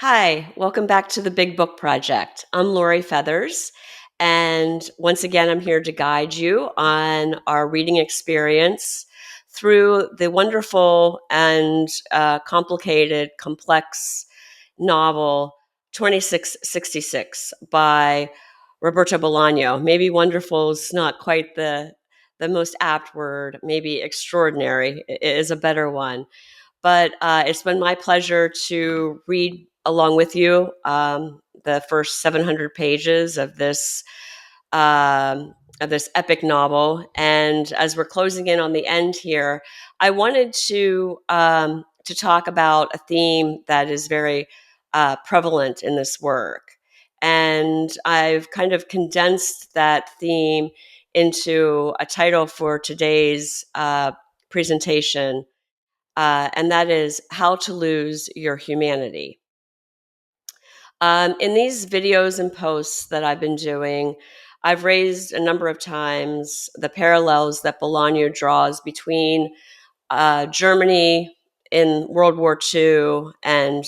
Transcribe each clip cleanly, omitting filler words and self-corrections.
Hi, welcome back to the Big Book Project. I'm Lori Feathers, and once again, I'm here to guide you on our reading experience through the wonderful and complicated, complex novel 2666 by Roberto Bolaño. Maybe wonderful is not quite the most apt word, maybe extraordinary is a better one. But it's been my pleasure to read along with you the first 700 pages of this epic novel. And as we're closing in on the end here, I wanted to talk about a theme that is very prevalent in this work. And I've kind of condensed that theme into a title for today's presentation, and that is How to Lose Your Humanity. In these videos and posts that I've been doing, I've raised a number of times the parallels that Bolaño draws between Germany in World War II and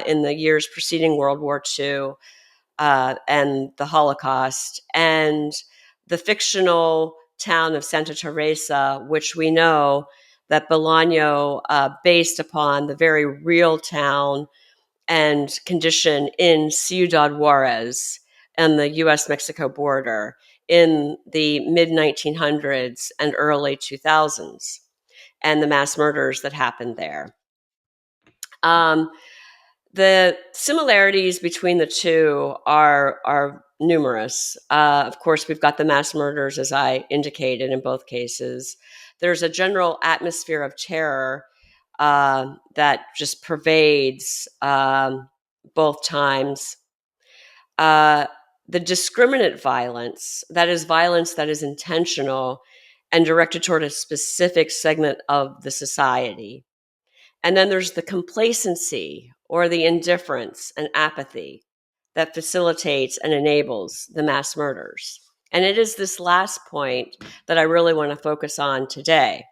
in the years preceding World War II and the Holocaust, and the fictional town of Santa Teresa, which we know that Bolaño based upon the very real town and condition in Ciudad Juárez and the US-Mexico border in the mid-1900s and early 2000s, and the mass murders that happened there. The similarities between the two are numerous. Of course, we've got the mass murders, as I indicated in both cases. There's a general atmosphere of terror that just pervades both times. The discriminate violence that is intentional and directed toward a specific segment of the society. And then there's the complacency or the indifference and apathy that facilitates and enables the mass murders. And it is this last point that I really want to focus on today.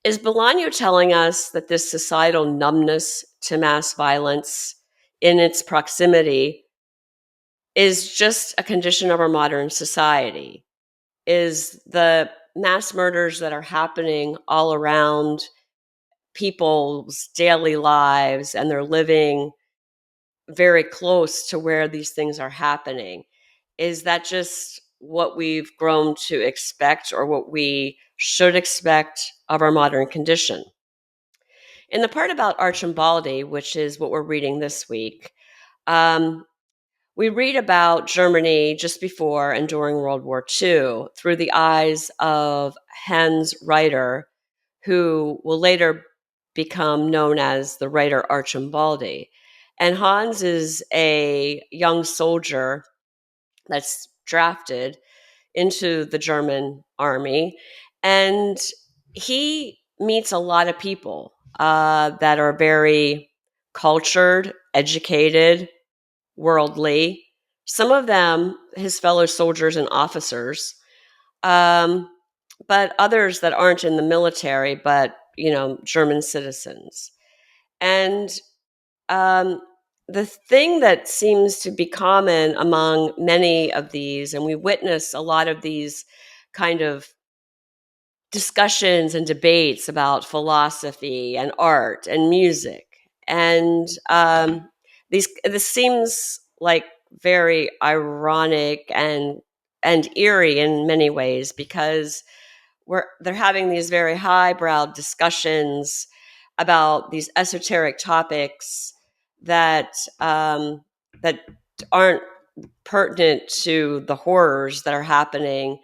Is Bolaño telling us that this societal numbness to mass violence in its proximity is just a condition of our modern society? Is the mass murders that are happening all around people's daily lives, and they're living very close to where these things are happening, is that just what we've grown to expect or what we should expect of our modern condition? In the part about Archimboldi, which is what we're reading this week, we read about Germany just before and during World War II through the eyes of Hans Reiter, who will later become known as the writer Archimboldi. And Hans is a young soldier that's drafted into the German army, and he meets a lot of people that are very cultured, educated, worldly. Some of them his fellow soldiers and officers, but others that aren't in the military, but German citizens. And the thing that seems to be common among many of these, and we witness a lot of these kind of discussions and debates about philosophy and art and music, and this seems like very ironic and eerie in many ways, because they're having these very highbrow discussions about these esoteric topics that that aren't pertinent to the horrors that are happening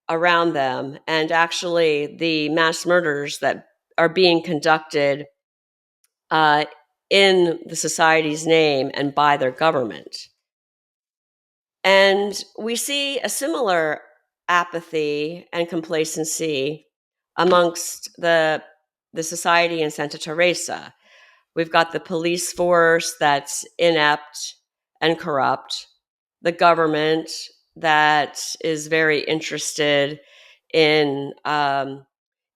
around them, and actually the mass murders that are being conducted in the society's name and by their government. And we see a similar apathy and complacency amongst the society in Santa Teresa. We've got the police force that's inept and corrupt, the government that is very interested in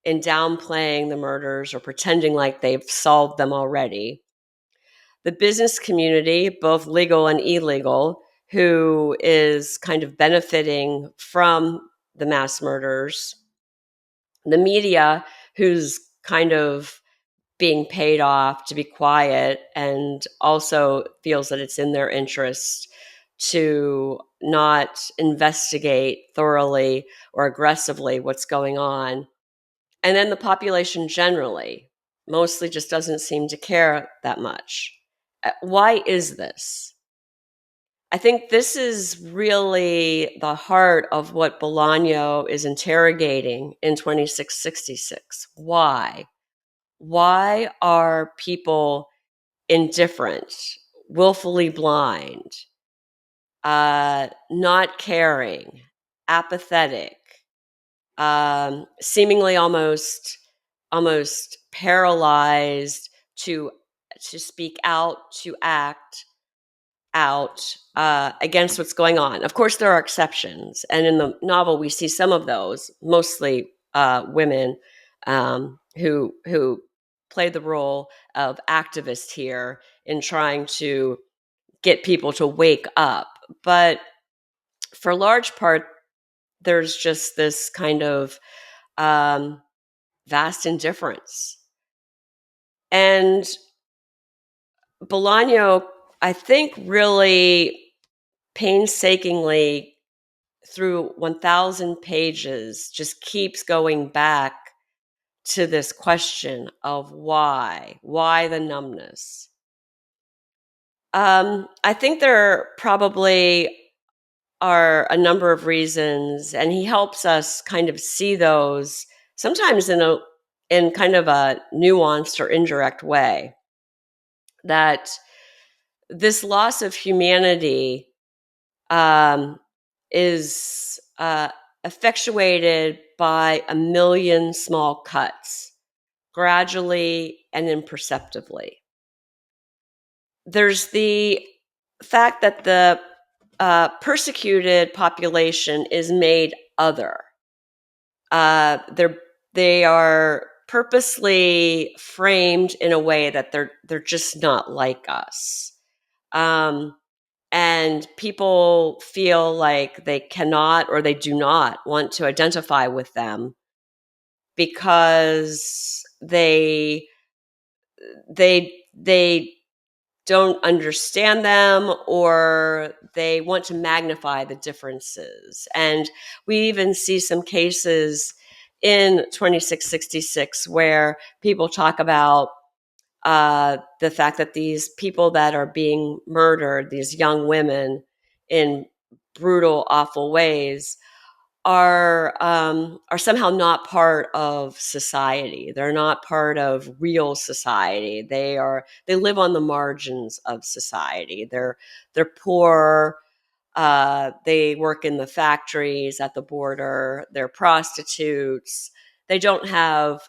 downplaying the murders or pretending like they've solved them already, the business community, both legal and illegal, who is kind of benefiting from the mass murders, the media, who's kind of being paid off to be quiet and also feels that it's in their interest to not investigate thoroughly or aggressively what's going on. And then the population generally mostly just doesn't seem to care that much. Why is this? I think this is really the heart of what Bolaño is interrogating in 2666. Why? Why are people indifferent, willfully blind, not caring, apathetic, seemingly almost paralyzed to speak out, to act out against what's going on? Of course, there are exceptions, and in the novel, we see some of those, mostly women who play the role of activists here in trying to get people to wake up. But for large part, there's just this kind of vast indifference. And Bolaño, I think, really painstakingly through 1,000 pages just keeps going back to this question of why the numbness. I think there probably are a number of reasons, and he helps us kind of see those sometimes in kind of a nuanced or indirect way, that this loss of humanity is effectuated by a million small cuts, gradually and imperceptibly. There's the fact that the persecuted population is made other. They are purposely framed in a way that they're just not like us. And people feel like they cannot or they do not want to identify with them because they don't understand them, or they want to magnify the differences. And we even see some cases in 2666 where people talk about the fact that these people that are being murdered, these young women, in brutal, awful ways, are somehow not part of society. They're not part of real society. They live on the margins of society. They're poor. They work in the factories at the border. They're prostitutes. They don't have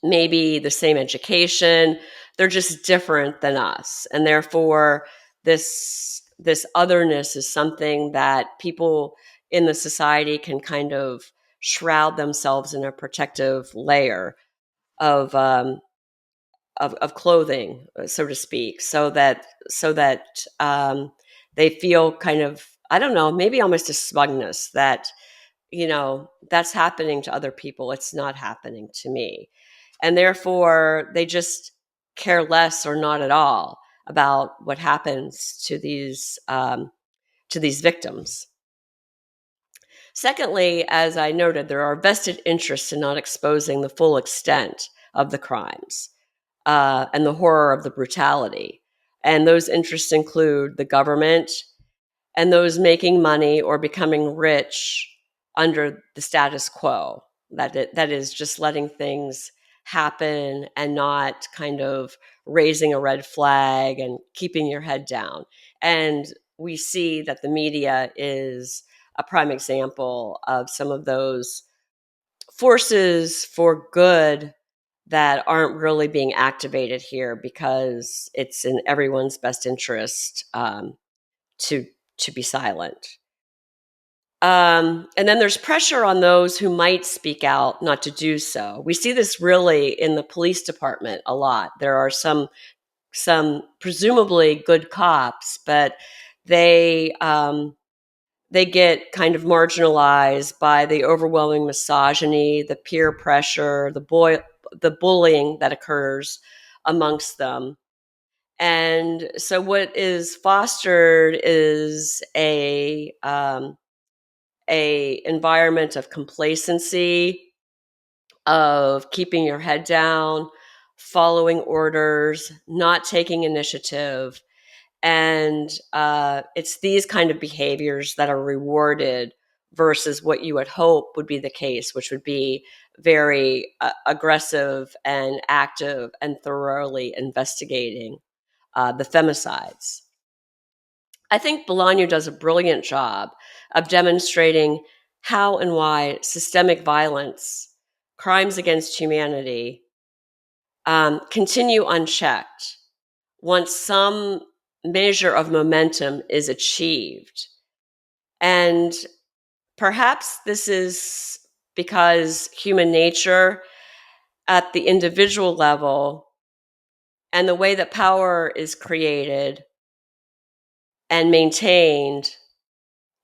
maybe the same education. They're just different than us. And therefore, this otherness is something that people in the society can kind of shroud themselves in a protective layer of clothing, so to speak, so that they feel kind of, I don't know, maybe almost a smugness that, that's happening to other people. It's not happening to me. And therefore, they just care less or not at all about what happens to these victims. Secondly, as I noted, there are vested interests in not exposing the full extent of the crimes and the horror of the brutality. And those interests include the government and those making money or becoming rich under the status quo. That is just letting things happen and not kind of raising a red flag and keeping your head down. And we see that the media is a prime example of some of those forces for good that aren't really being activated here because it's in everyone's best interest to be silent. And then there's pressure on those who might speak out not to do so. We see this really in the police department a lot. There are some some presumably good cops, but they get kind of marginalized by the overwhelming misogyny, the peer pressure, the bullying that occurs amongst them. And so what is fostered is a environment of complacency, of keeping your head down, following orders, not taking initiative. And it's these kind of behaviors that are rewarded versus what you would hope would be the case, which would be very aggressive and active and thoroughly investigating the femicides. I think Bolaño does a brilliant job of demonstrating how and why systemic violence, crimes against humanity, continue unchecked once some measure of momentum is achieved. And perhaps this is because human nature at the individual level and the way that power is created and maintained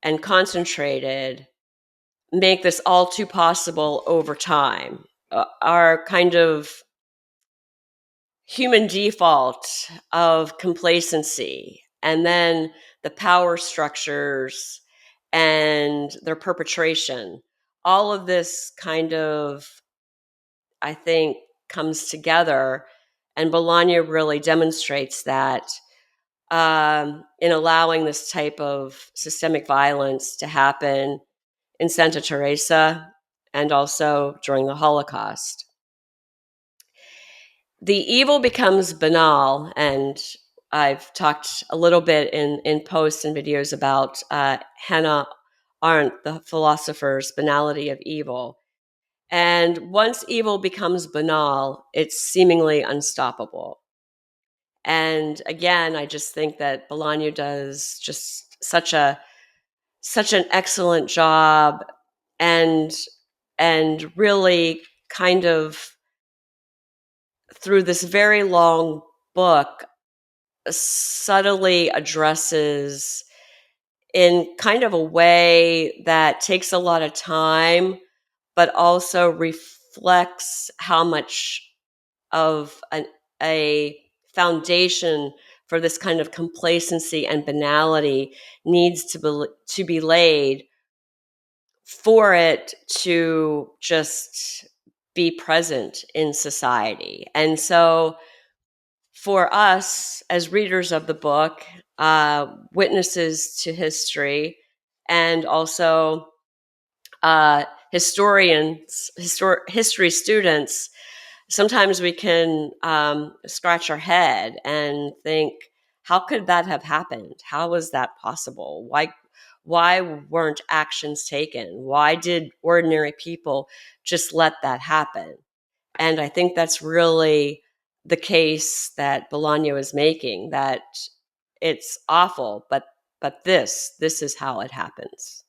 and concentrated make this all too possible over time. Our kind of human default of complacency, and then the power structures and their perpetration, all of this kind of, I think, comes together. And Bolaño really demonstrates that in allowing this type of systemic violence to happen in Santa Teresa and also during the Holocaust. The evil becomes banal, and I've talked a little bit in posts and videos about Hannah Arendt, the philosopher's Banality of Evil. And once evil becomes banal, it's seemingly unstoppable. And again, I just think that Bolaño does just such an excellent job, and really kind of through this very long book subtly addresses in kind of a way that takes a lot of time, but also reflects how much of a foundation for this kind of complacency and banality needs to be laid for it to just be present in society. And so for us as readers of the book, witnesses to history, and also history students, sometimes we can scratch our head and think, how could that have happened? How was that possible? Why weren't actions taken? Why did ordinary people just let that happen? And I think that's really the case that Bolaño is making, that it's awful, but this is how it happens.